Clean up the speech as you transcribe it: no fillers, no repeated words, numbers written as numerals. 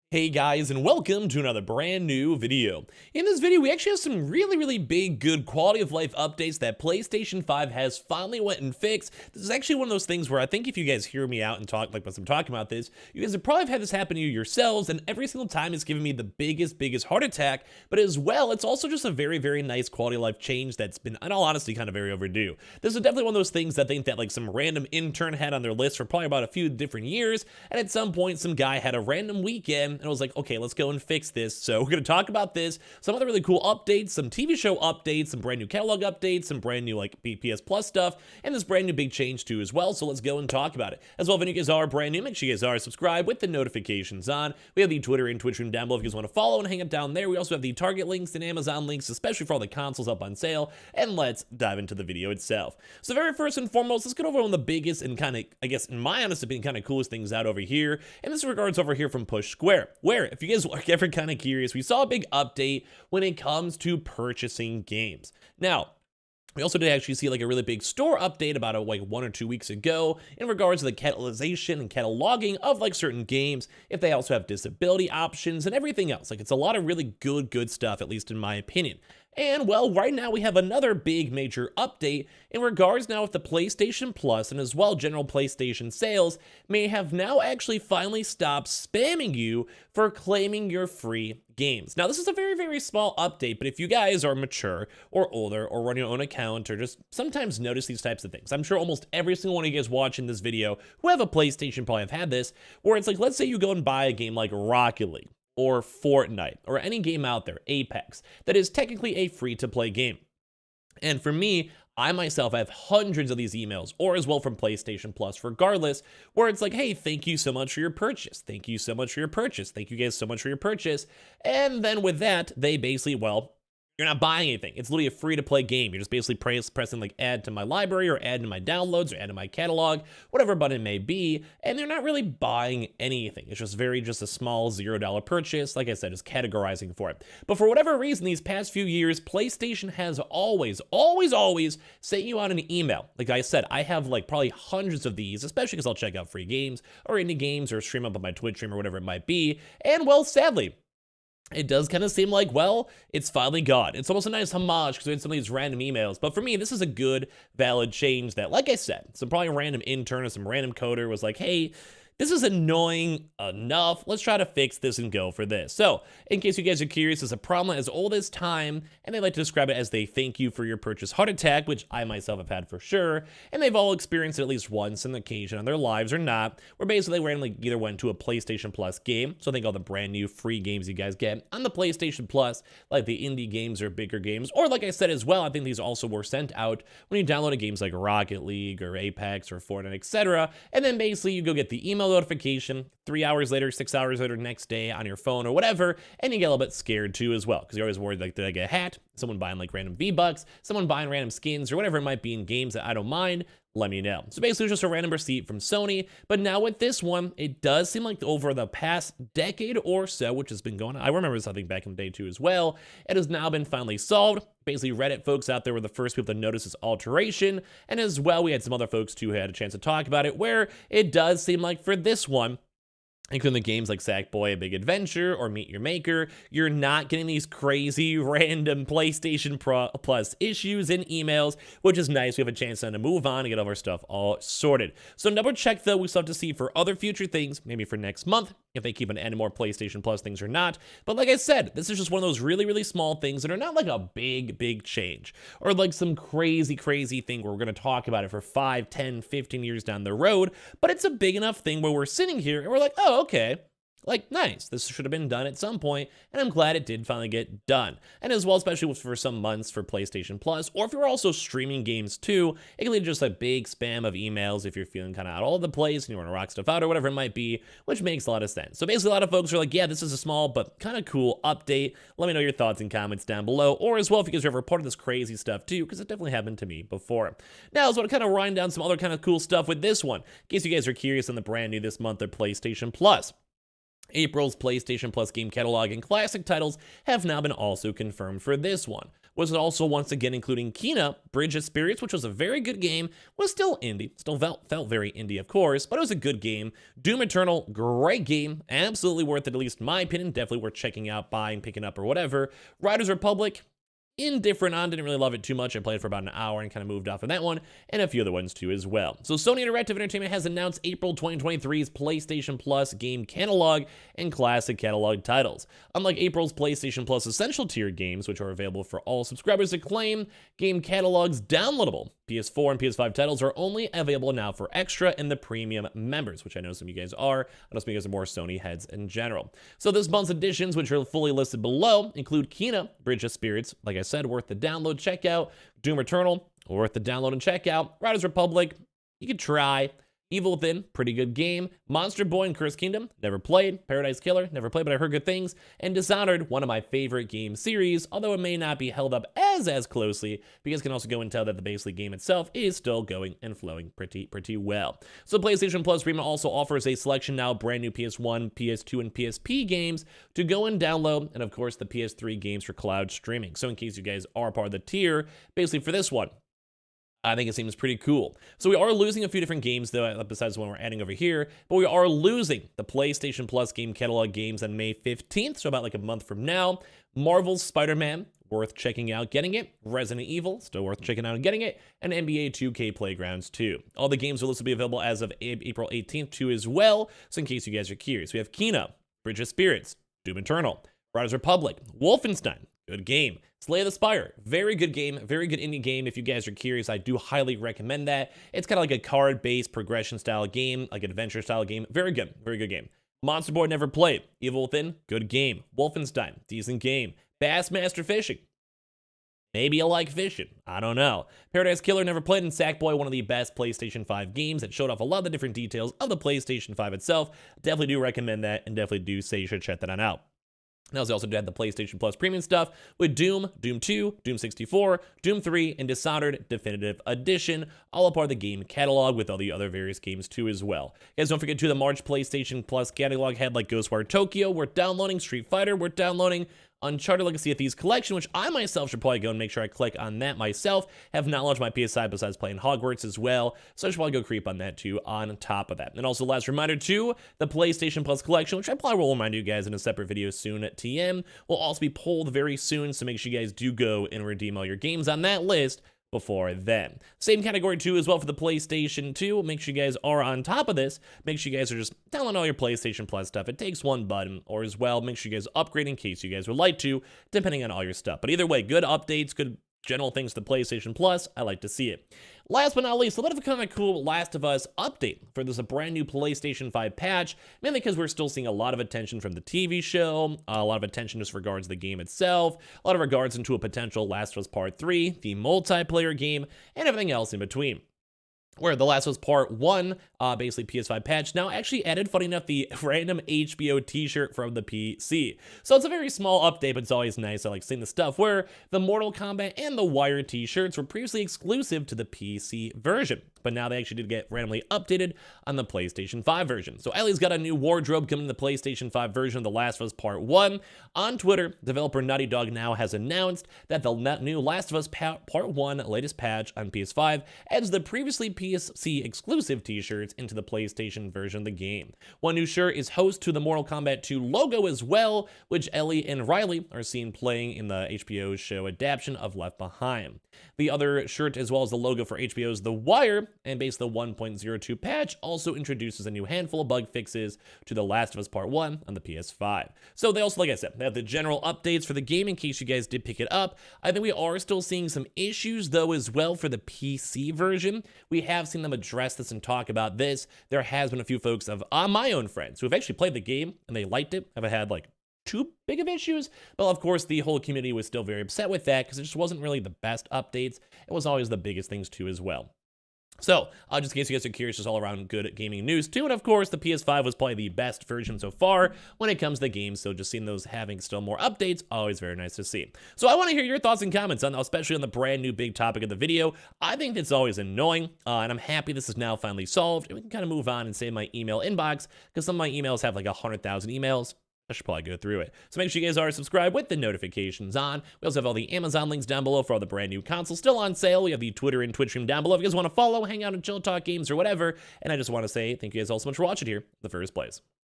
Hey guys, and welcome to another brand new video. In this video, we actually have some really big good quality of life updates that PlayStation 5 has finally went and fixed. This is actually one of those things where I think if you guys hear me out and talk like once I'm talking about this, you guys have probably had this happen to you yourselves, and every single time it's given me the biggest heart attack, but as well, it's also just a very nice quality of life change that's been, in all honesty, kind of very overdue. This is definitely one of those things I think that like some random intern had on their list for probably about a few different years, and at some point some guy had a random weekend and I was like, okay, let's go and fix this. So we're going to talk about this, some other really cool updates, some TV show updates, some brand new catalog updates, some brand new like PS Plus stuff, and this brand new big change too as well. So let's go and talk about it. As well, if any of you guys are brand new, make sure you guys are subscribed with the notifications on. We have the Twitter and Twitch room down below if you guys want to follow and hang up down there. We also have the Target links and Amazon links, especially for all the consoles up on sale. And let's dive into the video itself. So very first and foremost, let's get over one of the biggest and kind of, I guess, in my honest opinion, kind of coolest things out over here. And this regards over here from Push Square, where if you guys are ever kind of curious, we saw a big update when it comes to purchasing games. Now, we also did actually see like a really big store update about like 1 or 2 weeks ago in regards to the catalyzation and cataloging of like certain games, if they also have disability options and everything else. Like it's a lot of really good stuff, at least in my opinion. And well, right now we have another big major update in regards now with the PlayStation Plus, and as well general PlayStation sales may have now actually finally stopped spamming you for claiming your free games. Now this is a very small update, but if you guys are mature or older or run your own account or just sometimes notice these types of things, I'm sure almost every single one of you guys watching this video who have a PlayStation probably have had this, where it's like, let's say you go and buy a game like Rocket League or Fortnite, or any game out there, Apex, that is technically a free-to-play game. And for me, I myself have hundreds of these emails, or as well from PlayStation Plus, regardless, where it's like, hey, thank you so much for your purchase. Thank you so much for your purchase. Thank you guys so much for your purchase. And then with that, they basically, well, you're not buying anything. It's literally a free-to-play game. You're just basically pressing like add to my library or add to my downloads or add to my catalog, whatever button it may be, and they're not really buying anything. It's just a small $0 purchase, like I said, just categorizing for it. But for whatever reason, these past few years, PlayStation has always sent you out an email. Like I said, I have like probably hundreds of these, especially because I'll check out free games or indie games or stream up on my Twitch stream or whatever it might be. And well, sadly, it does kind of seem like, well, it's finally gone. It's almost a nice homage because we had some of these random emails. But for me, this is a good, valid change that, like I said, some probably random intern or some random coder was like, hey, this is annoying enough. Let's try to fix this and go for this. So, in case you guys are curious, it's a problem as old as time, and they like to describe it as they thank you for your purchase heart attack, which I myself have had for sure, and they've all experienced it at least once on occasion on their lives or not, where basically they randomly either went to a PlayStation Plus game, so I think all the brand new free games you guys get on the PlayStation Plus, like the indie games or bigger games, or like I said as well, I think these also were sent out when you downloaded games like Rocket League or Apex or Fortnite, etc., and then basically you go get the email notification 3 hours later, 6 hours later, next day on your phone or whatever, and you get a little bit scared too as well, because you're always worried like, did I get a hat? Someone buying like random V-Bucks, someone buying random skins or whatever it might be in games that I don't mind, let me know. So basically it's just a random receipt from Sony, but now with this one, it does seem like over the past decade or so, which has been going on, I remember this I think back in the day too as well, it has now been finally solved. Basically Reddit folks out there were the first people to notice this alteration, and as well we had some other folks too who had a chance to talk about it, where it does seem like for this one, including the games like Sackboy: A Big Adventure or Meet Your Maker, you're not getting these crazy random PlayStation Plus issues and emails, which is nice. We have a chance then to move on and get all our stuff all sorted. So double check though, we still have to see for other future things, maybe for next month, if they keep on adding more PlayStation Plus things or not. But like I said, this is just one of those really small things that are not like a big change or like some crazy thing where we're going to talk about it for 5, 10, 15 years down the road, but it's a big enough thing where we're sitting here and we're like, oh, okay, like, nice, this should have been done at some point, and I'm glad it did finally get done. And as well, especially for some months for PlayStation Plus, or if you're also streaming games too, it can lead to just a big spam of emails if you're feeling kind of out all over the place and you want to rock stuff out or whatever it might be, which makes a lot of sense. So basically, a lot of folks are like, yeah, this is a small but kind of cool update. Let me know your thoughts and comments down below, or as well if you guys are ever part of this crazy stuff too, because it definitely happened to me before. Now, I just want to kind of wind down some other kind of cool stuff with this one, in case you guys are curious on the brand new this month of PlayStation Plus. April's PlayStation Plus game catalog and classic titles have now been also confirmed for this one. Was also once again including Kena, Bridge of Spirits, which was a very good game, was still indie, still felt very indie of course, but it was a good game. Doom Eternal, great game, absolutely worth it, at least in my opinion, definitely worth checking out, buying, picking up, or whatever. Riders Republic, indifferent on, didn't really love it too much. I played for about an hour and kind of moved off of that one, and a few other ones too as well. So Sony Interactive Entertainment has announced April 2023's PlayStation Plus game catalog and classic catalog titles. Unlike April's PlayStation Plus Essential tier games, which are available for all subscribers, Acclaim game catalogs downloadable PS4 and PS5 titles are only available now for Extra and the Premium members, which I know some of you guys are. I know some of you guys are more Sony heads in general. So this month's editions, which are fully listed below, include Kena, Bridge of Spirits, like I said, worth the download, checkout. Doom Eternal, worth the download and checkout. Riders Republic, you could try. Evil Within, pretty good game. Monster Boy and Cursed Kingdom, never played. Paradise Killer, never played, but I heard good things. And Dishonored, one of my favorite game series, although it may not be held up as closely, because you can also go and tell that the basically game itself is still going and flowing pretty well. So PlayStation Plus Premium also offers a selection now of brand new PS1, PS2, and PSP games to go and download, and of course the PS3 games for cloud streaming. So in case you guys are part of the tier, basically for this one, I think it seems pretty cool. So we are losing a few different games, though, besides the one we're adding over here, but we are losing the PlayStation Plus game catalog games on May 15th, so about like a month from now. Marvel's Spider-Man, worth checking out getting it. Resident Evil, still worth checking out and getting it. And NBA 2K Playgrounds 2. All the games will also be available as of April 18th too as well, so in case you guys are curious. We have Kena, Bridge of Spirits, Doom Eternal, Riders Republic, Wolfenstein, good game. Slay the Spire, very good game, very good indie game. If you guys are curious, I do highly recommend that. It's kind of like a card-based progression style game, like adventure style game. Very good game. Monster Boy, never played. Evil Within, good game. Wolfenstein, decent game. Bassmaster Fishing, maybe you like fishing, I don't know. Paradise Killer, never played. And Sackboy, one of the best PlayStation 5 games that showed off a lot of the different details of the PlayStation 5 itself. Definitely do recommend that, and definitely do say you should check that on out. Now, they also had the PlayStation Plus Premium stuff with Doom, Doom 2, Doom 64, Doom 3, and Dishonored Definitive Edition, all a part of the game catalog with all the other various games too as well. Guys, don't forget to the March PlayStation Plus catalog had like Ghostwire Tokyo, we're downloading Street Fighter, we're downloading Uncharted Legacy of Thieves Collection, which I myself should probably go and make sure I click on that myself. Have not launched my PS5 besides playing Hogwarts as well, so I should probably go creep on that too on top of that. And also last reminder too, the PlayStation Plus Collection, which I probably will remind you guys in a separate video soon at TM, will also be pulled very soon, so make sure you guys do go and redeem all your games on that list before then. Same category too as well for the PlayStation 2. Make sure you guys are on top of this. Make sure you guys are just downloading all your PlayStation Plus stuff. It takes one button, or as well, make sure you guys upgrade in case you guys would like to, depending on all your stuff. But either way, good updates, good general things to the PlayStation Plus. I like to see it. Last but not least, a little bit of a cool Last of Us update for this a brand new PlayStation 5 patch, mainly because we're still seeing a lot of attention from the TV show, a lot of attention just regards the game itself, a lot of regards into a potential Last of Us Part 3, the multiplayer game, and everything else in between. Where The Last of Us Part 1, basically PS5 patch, now actually added, funny enough, the random HBO t-shirt from the PC. So it's a very small update, but it's always nice. I like seeing the stuff where the Mortal Kombat and the Wire t-shirts were previously exclusive to the PC version, but now they actually did get randomly updated on the PlayStation 5 version. So Ellie's got a new wardrobe coming to the PlayStation 5 version of The Last of Us Part 1. On Twitter, developer Naughty Dog now has announced that the new Last of Us Part 1 latest patch on PS5 adds the previously PC exclusive t-shirts into the PlayStation version of the game. One new shirt is host to the Mortal Kombat 2 logo as well, which Ellie and Riley are seen playing in the HBO show adaptation of Left Behind. The other shirt, as well as the logo for HBO's The Wire, and basically the 1.02 patch, also introduces a new handful of bug fixes to The Last of Us Part 1 on the PS5. So they also, like I said, they have the general updates for the game in case you guys did pick it up. I think we are still seeing some issues, though, as well for the PC version. We have seen them address this and talk about this. There has been a few folks of my own friends who have actually played the game and they liked it, haven't had like too big of issues, but of course the whole community was still very upset with that because it just wasn't really the best updates. It was always the biggest things too as well. So, just in case you guys are curious, just all around good gaming news too. And of course, the PS5 was probably the best version so far when it comes to games. So just seeing those having still more updates, always very nice to see. So I want to hear your thoughts and comments on, especially on the brand new big topic of the video. I think it's always annoying, and I'm happy this is now finally solved. And we can kind of move on and save my email inbox, because some of my emails have like 100,000 emails. I should probably go through it. So make sure you guys are subscribed with the notifications on. We also have all the Amazon links down below for all the brand new consoles still on sale. We have the Twitter and Twitch stream down below if you guys want to follow, hang out, and chill, talk games or whatever. And I just want to say thank you guys all so much for watching here in the first place.